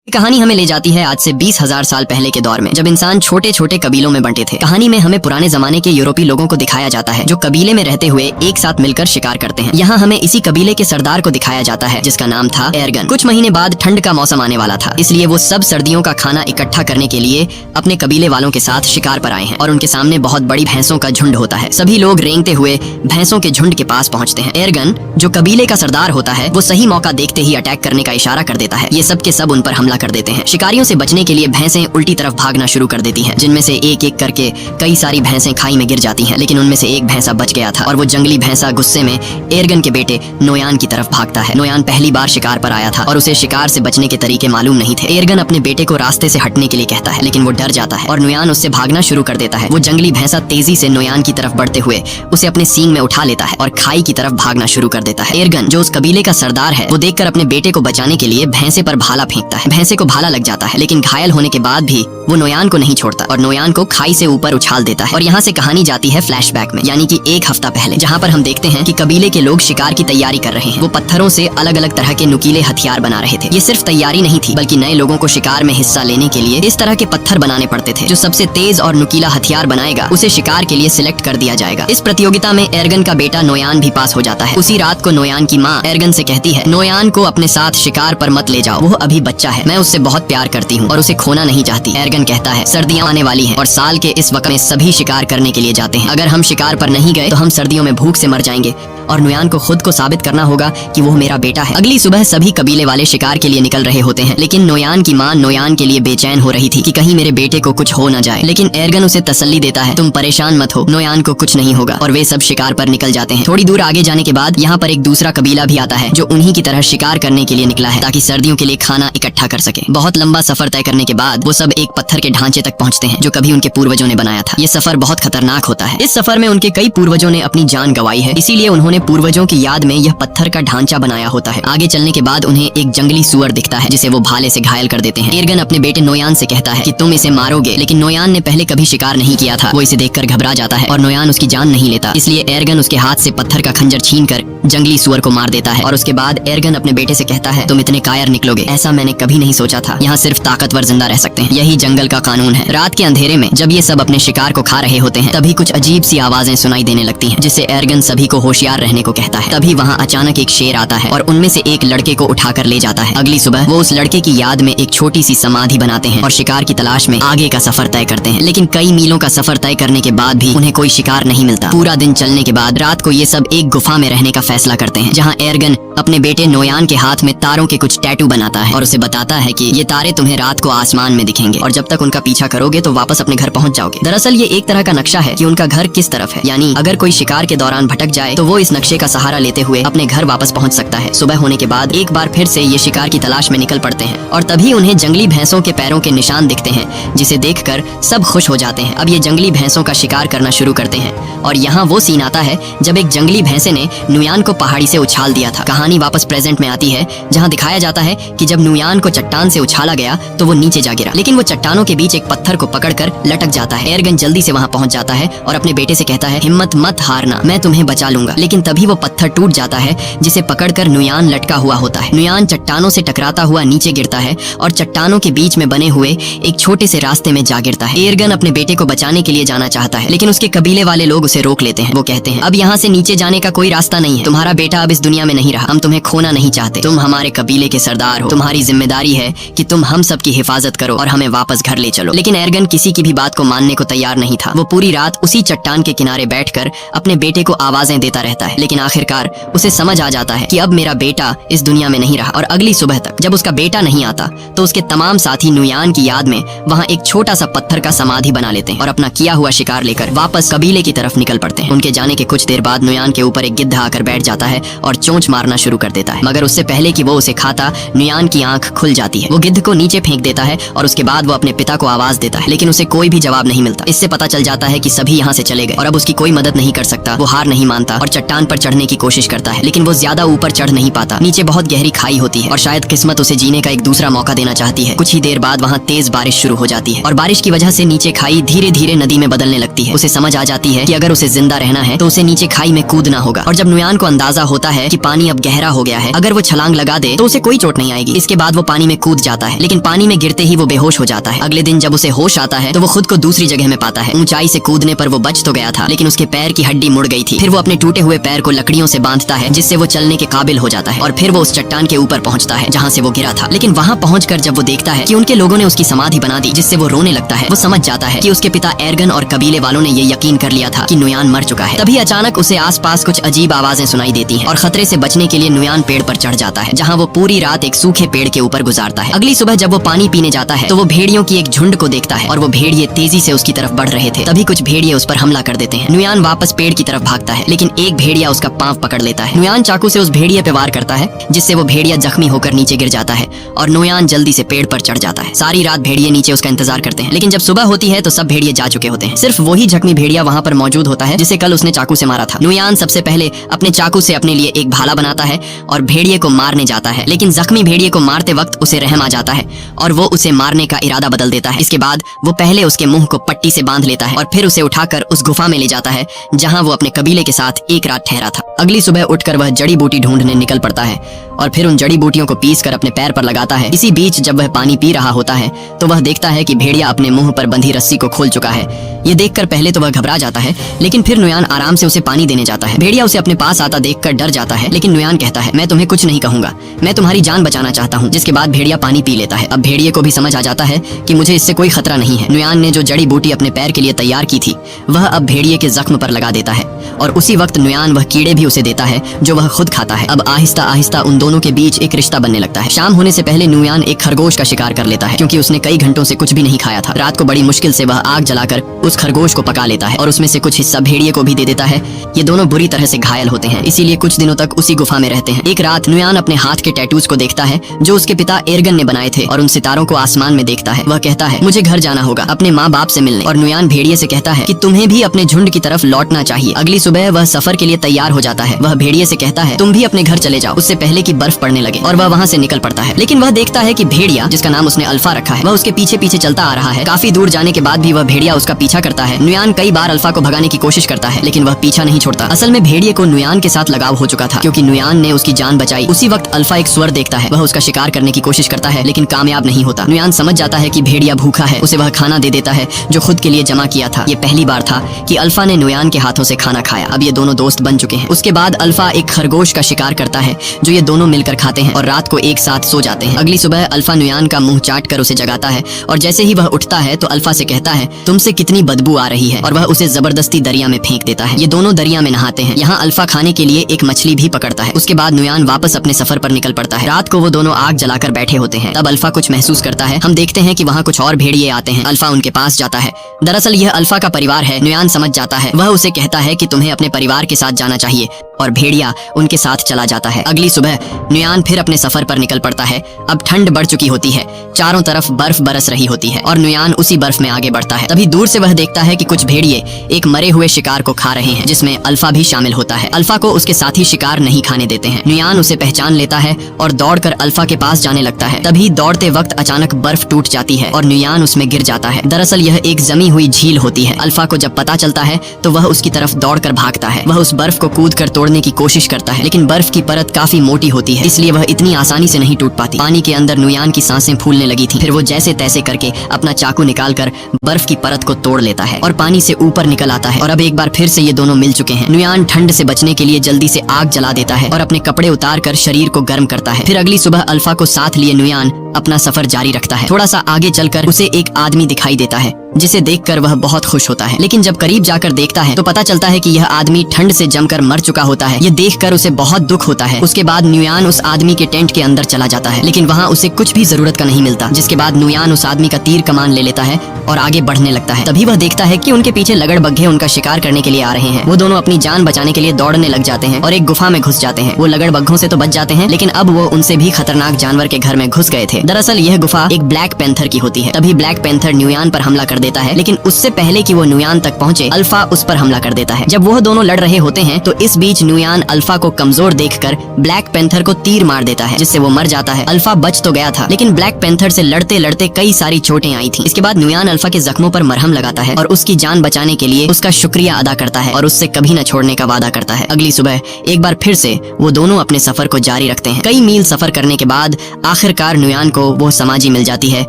कहानी हमें ले जाती है आज से 20,000 साल पहले के दौर में, जब इंसान छोटे छोटे कबीलों में बंटे थे। कहानी में हमें पुराने जमाने के यूरोपीय लोगों को दिखाया जाता है जो कबीले में रहते हुए एक साथ मिलकर शिकार करते हैं। यहाँ हमें इसी कबीले के सरदार को दिखाया जाता है जिसका नाम था एर्गन। कुछ महीने बाद ठंड का मौसम आने वाला था, इसलिए वो सब सर्दियों का खाना इकट्ठा करने के लिए अपने कबीले वालों के साथ शिकार पर आए हैं और उनके सामने बहुत बड़ी भैंसों का झुंड होता है। सभी लोग रेंगते हुए भैंसों के झुंड के पास पहुंचते हैं। एर्गन जो कबीले का सरदार होता है वो सही मौका देखते ही अटैक करने का इशारा कर देता है। ये सब के सब उन पर हमला कर देते हैं। शिकारियों से बचने के लिए भैंसें उल्टी तरफ भागना शुरू कर देती हैं, जिनमें से एक एक करके कई सारी भैंसें खाई में गिर जाती हैं, लेकिन उनमें से एक भैंसा बच गया था और वो जंगली भैंसा गुस्से में एर्गन के बेटे नोयान की तरफ भागता है। नोयान पहली बार शिकार पर आया था और उसे शिकार से बचने के तरीके मालूम नहीं थे। एर्गन अपने बेटे को रास्ते से हटने के लिए कहता है, लेकिन वो डर जाता है और नोयान उससे भागना शुरू कर देता है। वो जंगली भैंसा तेजी से नोयान की तरफ बढ़ते हुए उसे अपने सींग में उठा लेता है और खाई की तरफ भागना शुरू कर देता है। एर्गन जो उस कबीले का सरदार है वो देखकर अपने बेटे को बचाने के लिए भैंसे पर भाला फेंकता है। भैंसे को भाला लग जाता है, लेकिन घायल होने के बाद भी वो नोयान को नहीं छोड़ता और नोयान को खाई से ऊपर उछाल देता है। और यहाँ से कहानी जाती है फ्लैशबैक में, यानी कि एक हफ्ता पहले, जहाँ पर हम देखते हैं कि कबीले के लोग शिकार की तैयारी कर रहे हैं। वो पत्थरों से अलग अलग तरह के नुकीले हथियार बना रहे थे। ये सिर्फ तैयारी नहीं थी, बल्कि नए लोगों को शिकार में हिस्सा लेने के लिए इस तरह के पत्थर बनाने पड़ते थे। जो सबसे तेज और नुकीला हथियार बनाएगा उसे शिकार के लिए सिलेक्ट कर दिया जाएगा। इस प्रतियोगिता में एर्गन का बेटा नोयान भी पास हो जाता है। उसी रात को नोयान की माँ एर्गन से कहती है, नोयान को अपने साथ शिकार पर मत ले जाओ, वो अभी बच्चा है, मैं उससे बहुत प्यार करती हूँ और उसे खोना नहीं चाहती। एर्गन कहता है, सर्दियां आने वाली हैं और साल के इस वक्त में सभी शिकार करने के लिए जाते हैं। अगर हम शिकार पर नहीं गए तो हम सर्दियों में भूख से मर जाएंगे और नोयान को खुद को साबित करना होगा कि वो मेरा बेटा है। अगली सुबह सभी कबीले वाले शिकार के लिए निकल रहे होते हैं, लेकिन नोयान की माँ नोयान के लिए बेचैन हो रही थी कि कहीं मेरे बेटे को कुछ हो न जाए। लेकिन एर्गन उसे तसल्ली देता है, तुम परेशान मत हो, नोयान को कुछ नहीं होगा, और वे सब शिकार पर निकल जाते हैं। थोड़ी दूर आगे जाने के बाद यहाँ पर एक दूसरा कबीला भी आता है जो उन्हीं की तरह शिकार करने के लिए निकला है ताकि सर्दियों के लिए खाना इकट्ठा कर सके। बहुत लंबा सफर तय करने के बाद वो सब एक पत्थर के ढांचे तक पहुँचते हैं जो कभी उनके पूर्वजों ने बनाया था। ये सफर बहुत खतरनाक होता है। इस सफर में उनके कई पूर्वजों ने अपनी जान गंवाई है, इसीलिए उन्होंने पूर्वजों की याद में यह पत्थर का ढांचा बनाया होता है। आगे चलने के बाद उन्हें एक जंगली सुअर दिखता है जिसे वो भाले से घायल कर देते हैं। एर्गन अपने बेटे नोयान से कहता है कि तुम इसे मारोगे, लेकिन नोयान ने पहले कभी शिकार नहीं किया था। वो इसे देखकर घबरा जाता है और नोयान उसकी जान नहीं लेता, इसलिए एर्गन उसके हाथ से पत्थर का खंजर छीनकर जंगली सुअर को मार देता है। और उसके बाद एर्गन अपने बेटे से कहता है, तुम इतने कायर निकलोगे, ऐसा मैंने कभी नहीं सोचा था। यहाँ सिर्फ ताकतवर जिंदा रह सकते हैं, यही जंगल का कानून है। रात के अंधेरे में जब ये सब अपने शिकार को खा रहे होते हैं तभी कुछ अजीब सी आवाजें सुनाई देने लगती हैं, जिससे एर्गन सभी को होशियार रहने को कहता है। तभी वहाँ अचानक एक शेर आता है और उनमें से एक लड़के को उठाकर ले जाता है। अगली सुबह वो उस लड़के की याद में एक छोटी सी समाधि बनाते हैं और शिकार की तलाश में आगे का सफर तय करते हैं। लेकिन कई मीलों का सफर तय करने के बाद भी उन्हें कोई शिकार नहीं मिलता। पूरा दिन चलने के बाद रात को ये सब एक गुफा में रहने का फैसला करते हैं, जहाँ एर्गन अपने बेटे नोयान के हाथ में तारों के कुछ टैटू बनाता है और उसे बताता है कि ये तारे तुम्हें रात को आसमान में दिखेंगे और जब तक उनका पीछा करोगे तो वापस अपने घर पहुंच जाओगे। दरअसल ये एक तरह का नक्शा है कि उनका घर किस तरफ है, यानी अगर कोई शिकार के दौरान भटक जाए तो वो इस नक्शे का सहारा लेते हुए अपने घर वापस पहुंच सकता है। सुबह होने के बाद एक बार फिर से ये शिकार की तलाश में निकल पड़ते हैं और तभी उन्हें जंगली भैंसों के पैरों के निशान दिखते हैं, जिसे देखकर सब खुश हो जाते हैं। अब ये जंगली भैंसों का शिकार करना शुरू करते हैं और यहाँ वो सीन आता है जब एक जंगली भैंसे ने नोयान को पहाड़ी से उछाल दिया था। कहानी वापस प्रेजेंट में आती है जहाँ दिखाया जाता है कि जब नोयान को चट्टान से उछाला गया तो वो नीचे जा गिरा, लेकिन वो चट्टानों के बीच एक पत्थर को पकड़कर लटक जाता है। एर्गन जल्दी से वहाँ पहुँच जाता है और अपने बेटे से कहता है, हिम्मत मत हारना, मैं तुम्हें बचा लूंगा। लेकिन तभी वो पत्थर टूट जाता है जिसे पकड़कर नोयान लटका हुआ होता है। नोयान चट्टानों से टकराता हुआ नीचे गिरता है और चट्टानों के बीच में बने हुए एक छोटे से रास्ते में जा गिरता है। एर्गन अपने बेटे को बचाने के लिए जाना चाहता है, लेकिन उसके कबीले वाले लोग उसे रोक लेते हैं। वो कहते हैं, अब यहाँ से नीचे जाने का कोई रास्ता नहीं है, तुम्हारा बेटा अब इस दुनिया में नहीं रहा, हम तुम्हें खोना नहीं चाहते, तुम हमारे कबीले के सरदार हो, तुम्हारी जिम्मेदारी है कि तुम हम सब की हिफाजत करो और हमें वापस घर ले चलो। लेकिन एर्गन किसी की भी बात को मानने को तैयार नहीं था। वो पूरी रात उसी चट्टान के किनारे बैठकर अपने बेटे को आवाजें देता रहता है, लेकिन आखिरकार उसे समझ आ जाता है कि अब मेरा बेटा इस दुनिया में नहीं रहा। और अगली सुबह तक जब उसका बेटा नहीं आता तो उसके तमाम साथी नोयान की याद में वहाँ एक छोटा सा पत्थर का समाधि बना लेते हैं और अपना किया हुआ शिकार लेकर वापस कबीले की तरफ निकल पड़ते हैं। उनके जाने के कुछ देर बाद नोयान के ऊपर एक गिद्ध आकर बैठ जाता है और चोंच मारना शुरू कर देता है, मगर उससे पहले कि वो उसे खाता नोयान की आंख खुल जाती है। वो गिद्ध को नीचे फेंक देता है और उसके बाद वो अपने पिता को आवाज देता है, लेकिन उसे कोई भी जवाब नहीं मिलता। इससे पता चल जाता है कि सभी यहाँ से चले गए और अब उसकी कोई मदद नहीं कर सकता। वो हार नहीं मानता और चट्टान पर चढ़ने की कोशिश करता है, लेकिन वो ज्यादा ऊपर चढ़ नहीं पाता। नीचे बहुत गहरी खाई होती है और शायद किस्मत उसे जीने का एक दूसरा मौका देना चाहती है। कुछ ही देर बाद वहाँ तेज बारिश शुरू हो जाती है और बारिश की वजह से नीचे खाई धीरे धीरे नदी में बदलने लगती है। उसे समझ आ जाती है कि अगर उसे जिंदा रहना है तो उसे नीचे खाई में कूदना होगा। और जब नोयान को अंदाजा होता है कि पानी अब गहरा हो गया है, अगर वो छलांग लगा दे तो उसे कोई चोट नहीं आएगी। इसके बाद वो पानी में में कूद जाता है, लेकिन पानी में गिरते ही वो बेहोश हो जाता है। अगले दिन जब उसे होश आता है तो वो खुद को दूसरी जगह में पाता है। ऊंचाई से कूदने पर वो बच तो गया था, लेकिन उसके पैर की हड्डी मुड़ गई थी। फिर वो अपने टूटे हुए पैर को लकड़ियों से बांधता है, जिससे वो चलने के काबिल हो जाता है, और फिर वो उस चट्टान के ऊपर पहुंचता है जहाँ से वो गिरा था। लेकिन वहाँ पहुंचकर जब वो देखता है कि उनके लोगों ने उसकी समाधि बना दी, जिससे वो रोने लगता है। वो समझ जाता है कि उसके पिता एर्गन और कबीले वालों ने ये यकीन कर लिया था कि नुयान मर चुका है। तभी अचानक उसे आसपास कुछ अजीब आवाजें सुनाई देती हैं, और खतरे से बचने के लिए नुयान पेड़ पर चढ़ जाता है, जहाँ वो पूरी रात एक सूखे पेड़ के ऊपर गुजारता है। अगली सुबह जब वो पानी पीने जाता है तो वो भेड़ियों की एक झुंड को देखता है, और वो भेड़िए तेजी से उसकी तरफ बढ़ रहे थे। तभी कुछ भेड़िए उस पर हमला कर देते हैं। नुयान वापस पेड़ की तरफ भागता है, लेकिन एक भेड़िया उसका पांव पकड़ लेता है। नुयान चाकू से उस भेड़िए पे वार करता है, जिससे वो भेड़िया जख्मी होकर नीचे गिर जाता है, और नुयान जल्दी से पेड़ पर चढ़ जाता है। सारी रात भेड़िए नीचे उसका इंतजार करते हैं, लेकिन जब सुबह होती है तो सब भेड़िए जा चुके होते हैं। सिर्फ वही जख्मी भेड़िया वहाँ पर मौजूद होता है जिसे कल उसने चाकू से मारा था। नुयान सबसे पहले अपने चाकू से अपने लिए एक भाला बनाता है और भेड़िए को मारने जाता है, लेकिन जख्मी भेड़िए को मारते वक्त उसे रहम आ जाता है और वो उसे मारने का इरादा बदल देता है। इसके बाद वो पहले उसके मुंह को पट्टी से बांध लेता है और फिर उसे उठाकर उस गुफा में ले जाता है जहाँ वो अपने कबीले के साथ एक रात ठहरा था। अगली सुबह उठकर वह जड़ी बूटी ढूंढने निकल पड़ता है और फिर उन जड़ी बूटियों को पीसकर अपने पैर पर लगाता है। इसी बीच जब वह पानी पी रहा होता है तो वह देखता है कि भेड़िया अपने मुंह पर बंधी रस्सी को खोल चुका है। ये देखकर पहले तो वह घबरा जाता है, लेकिन फिर नुयान आराम से उसे पानी देने जाता है। भेड़िया उसे अपने पास आता देखकर डर जाता है, लेकिन नुयान कहता है, मैं तुम्हें कुछ नहीं कहूंगा, मैं तुम्हारी जान बचाना चाहता हूँ। जिसके बाद भेड़िया पानी पी लेता है। अब भेड़िए को भी समझ आ जाता है कि मुझे इससे कोई खतरा नहीं है। नुयान ने जो जड़ी बूटी अपने पैर के लिए तैयार की थी वह अब भेड़िए के जख्म पर लगा देता है, और उसी वक्त नुयान वह कीड़े भी उसे देता है जो वह खुद खाता है। अब आहिस्ता आहिस्ता उन दोनों के बीच एक रिश्ता बनने लगता है। शाम होने से पहले नुयान एक खरगोश का शिकार कर लेता है, क्योंकि उसने कई घंटों से कुछ भी नहीं खाया था। रात को बड़ी मुश्किल से वह आग जलाकर उस खरगोश को पका लेता है और उसमें से कुछ हिस्सा भेड़िए को भी दे देता है। ये दोनों बुरी तरह से घायल होते हैं, इसीलिए कुछ दिनों तक उसी गुफा में रहते हैं। एक रात नुयान अपने हाथ के टैटूज को देखता है जो उसके पिता एर्गन ने बनाए थे, और उन सितारों को आसमान में देखता है। वह कहता है, मुझे घर जाना होगा अपने माँ बाप से मिलने। और नुयान भेड़िए से कहता है कि तुम्हें भी अपने झुंड की तरफ लौटना चाहिए। अगली सुबह वह सफर के लिए तैयार हो जाता है। वह भेड़िए से कहता है, तुम भी अपने घर चले जाओ, उससे पहले कि बर्फ पड़ने लगे, और वह वहाँ से निकल पड़ता है। लेकिन वह देखता है कि भेड़िया, जिसका नाम उसने अल्फा रखा है, वह उसके पीछे पीछे चलता आ रहा है। काफी दूर जाने के बाद भी वह भेड़िया उसका पीछा करता है। नुयान कई बार अल्फा को भगाने की कोशिश करता है, लेकिन वह पीछा नहीं छोड़ता। असल में भेड़िए को नुयान के साथ लगाव हो चुका था, क्योंकि नुयान ने उसकी जान बचाई। उसी वक्त अल्फा एक स्वर देखता है। वह उसका शिकार करने की कोशिश करता है, लेकिन कामयाब नहीं होता। नुयान समझ जाता है कि भेड़िया भूखा है। उसे वह खाना दे देता है जो खुद के लिए जमा किया था। ये पहली बार था कि अल्फा ने नुयान के हाथों से खाना खाया। अब ये दोनों दोस्त बन चुके हैं। उसके बाद अल्फा एक खरगोश का शिकार करता है जो ये दोनों मिलकर खाते हैं और रात को एक साथ सो जाते हैं। अगली सुबह अल्फा नुयान का मुंह चाट कर उसे जगाता है, और जैसे ही वह उठता है तो अल्फा से कहता है, तुमसे कितनी बदबू आ रही है, और वह उसे जबरदस्ती दरिया में फेंक देता है। ये दोनों दरिया में नहाते हैं। यहाँ अल्फा खाने के लिए एक मछली भी पकड़ता है। उसके बाद नुयान वापस अपने सफर पर निकल पड़ता है। रात को वो दोनों आग जलाकर बैठे होते हैं। तब अल्फा कुछ महसूस करता है। हम देखते हैं कि वहाँ कुछ और भेड़िए आते हैं। अल्फा उनके पास जाता है। दरअसल यह अल्फा का परिवार है। नुयान समझ जाता है। वह उसे कहता है कि तुम्हें अपने परिवार के साथ जाना चाहिए, और भेड़िया उनके साथ चला जाता है। अगली सुबह नुयान फिर अपने सफर पर निकल पड़ता है। अब ठंड बढ़ चुकी होती है, चारों तरफ बर्फ बरस रही होती है, और नुयान उसी बर्फ में आगे बढ़ता है। तभी दूर से वह देखता है कि कुछ भेड़िए एक मरे हुए शिकार को खा रहे हैं, जिसमें अल्फा भी शामिल होता है। अल्फा को उसके साथी शिकार नहीं खाने देते हैं। नुयान उसे पहचान लेता है और दौड़कर अल्फा के पास जाने लगता है। तभी दौड़ते वक्त अचानक बर्फ टूट जाती है और नुयान उसमें गिर जाता है। दरअसल यह एक जमी हुई झील होती है। अल्फा को जब पता चलता है तो वह उसकी तरफ दौड़कर भागता है। वह उस बर्फ को कूदकर तोड़ने की कोशिश करता है, लेकिन बर्फ की परत काफी मोटी होती है, इसलिए वह इतनी आसानी से नहीं टूट पाती। पानी के अंदर नुयान की सांसें फूलने लगी थी। फिर वो जैसे तैसे करके अपना चाकू निकालकर बर्फ की परत को तोड़ लेता है और पानी से ऊपर निकल आता है। और अब एक बार फिर से ये दोनों मिल चुके हैं। नुयान ठंड से बचने के लिए जल्दी से आग जला देता है और अपने कपड़े उतार कर शरीर को गर्म करता है। फिर अगली सुबह अल्फा को साथ लिए नुयान अपना सफर जारी रखता है। थोड़ा सा आगे चलकर उसे एक आदमी दिखाई देता है, जिसे देखकर वह बहुत खुश होता है। लेकिन जब करीब जाकर देखता है तो पता चलता है कि यह आदमी ठंड से जमकर मर चुका होता है। ये देखकर उसे बहुत दुख होता है। उसके बाद नुयान उस आदमी के टेंट के अंदर चला जाता है, लेकिन वहाँ उसे कुछ भी जरूरत का नहीं मिलता। जिसके बाद नुयान उस आदमी का तीर कमान ले लेता है और आगे बढ़ने लगता है। तभी वह देखता है कि उनके पीछे लगड़बग्घे उनका शिकार करने के लिए आ रहे हैं। वो दोनों अपनी जान बचाने के लिए दौड़ने लग जाते हैं और एक गुफा में घुस जाते हैं। वो लगड़बग्घों से तो बच जाते हैं, लेकिन अब वो उनसे भी खतरनाक जानवर के घर में घुस गए थे। दरअसल यह गुफा एक ब्लैक पैंथर की होती है। तभी ब्लैक पैंथर नुयान पर हमला कर देता है, लेकिन उससे पहले कि वो नुयान तक पहुंचे अल्फा उस पर हमला कर देता है। जब वो दोनों लड़ रहे होते हैं तो इस बीच नुयान अल्फा को कमजोर देखकर ब्लैक पैंथर को तीर मार देता है, जिससे वो मर जाता है। अल्फा बच तो गया था, लेकिन ब्लैक पैंथर से लड़ते लड़ते कई सारी चोटें आई थी। इसके बाद नुयान अल्फा के जख्मों पर मरहम लगाता है और उसकी जान बचाने के लिए उसका शुक्रिया अदा करता है और उससे कभी न छोड़ने का वादा करता है। अगली सुबह एक बार फिर से वो दोनों अपने सफर को जारी रखते हैं। कई मील सफर करने के बाद आखिरकार नुयान को वो समाजी मिल जाती है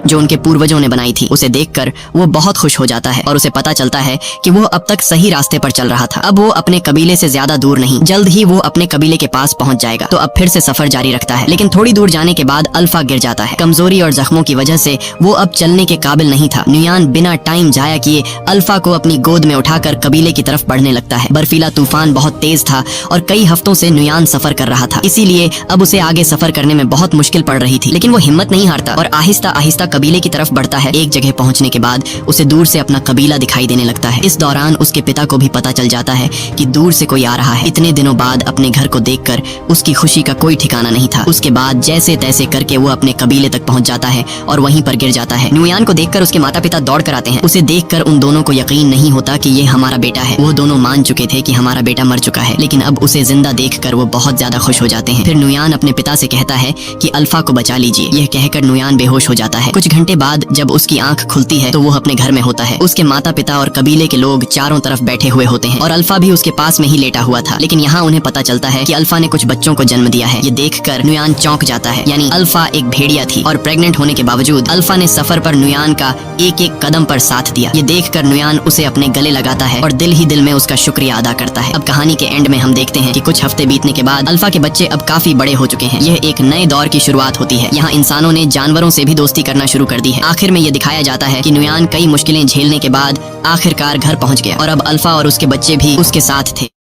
जो उनके पूर्वजों ने बनाई थी। उसे देखकर वो बहुत खुश हो जाता है और उसे पता चलता है कि वो अब तक सही रास्ते पर चल रहा था। अब वो अपने कबीले से ज्यादा दूर नहीं, जल्द ही वो अपने कबीले के पास पहुंच जाएगा। तो अब फिर से सफर जारी रखता है, लेकिन थोड़ी दूर जाने के बाद अल्फा गिर जाता है। कमजोरी और जख्मों की वजह से वो अब चलने के काबिल नहीं था। नुयान बिना टाइम जाया किए अल्फा को अपनी गोद में उठाकर कबीले की तरफ बढ़ने लगता है। बर्फीला तूफान बहुत तेज था और कई हफ्तों से नुयान सफर कर रहा था, इसीलिए अब उसे आगे सफर करने में बहुत मुश्किल पड़ रही थी। लेकिन वो हिम्मत नहीं हारता और आहिस्ता आहिस्ता कबीले की तरफ बढ़ता है। एक जगह पहुंचने के बाद उसे दूर से अपना कबीला दिखाई देने लगता है। इस दौरान उसके पिता को भी पता चल जाता है कि दूर से कोई आ रहा है। इतने दिनों बाद अपने घर को देखकर उसकी खुशी का कोई ठिकाना नहीं था। उसके बाद जैसे तैसे करके वो अपने कबीले तक पहुंच जाता है और वहीं पर गिर जाता है। नुयान को देखकर उसके माता पिता दौड़ कर आते हैं। उसे देखकर उन दोनों को यकीन नहीं होता कि ये हमारा बेटा है। वो दोनों मान चुके थे कि हमारा बेटा मर चुका है, लेकिन अब उसे जिंदा देखकर वो बहुत ज्यादा खुश हो जाते हैं। फिर नुयान अपने पिता से कहता है कि अल्फा को बचा लीजिए। यह कहकर नुयान बेहोश हो जाता है। कुछ घंटे बाद जब उसकी आंख खुलती है तो वो अपने घर में होता है। उसके माता पिता और कबीले के लोग चारों तरफ बैठे हुए होते हैं और अल्फा भी उसके पास में ही लेटा हुआ था। लेकिन यहाँ उन्हें पता चलता है कि अल्फा ने कुछ बच्चों को जन्म दिया है। ये देखकर नुयान चौंक जाता है, यानी अल्फा एक भेड़िया थी और प्रेग्नेंट होने के बावजूद अल्फा ने सफर पर नुयान का एक एक कदम पर साथ दिया। ये देखकर नुयान उसे अपने गले लगाता है और दिल ही दिल में उसका शुक्रिया अदा करता है। अब कहानी के एंड में हम देखते हैं कि कुछ हफ्ते बीतने के बाद अल्फा के बच्चे अब काफी बड़े हो चुके हैं। यह एक नए दौर की शुरुआत होती है। यहाँ इंसानों ने जानवरों से भी दोस्ती करना शुरू कर दी है। आखिर में ये दिखाया जाता है कि नुयान कई मुश्किलें झेलने के बाद आखिरकार घर पहुंच गया और अब अल्फा और उसके बच्चे भी उसके साथ थे।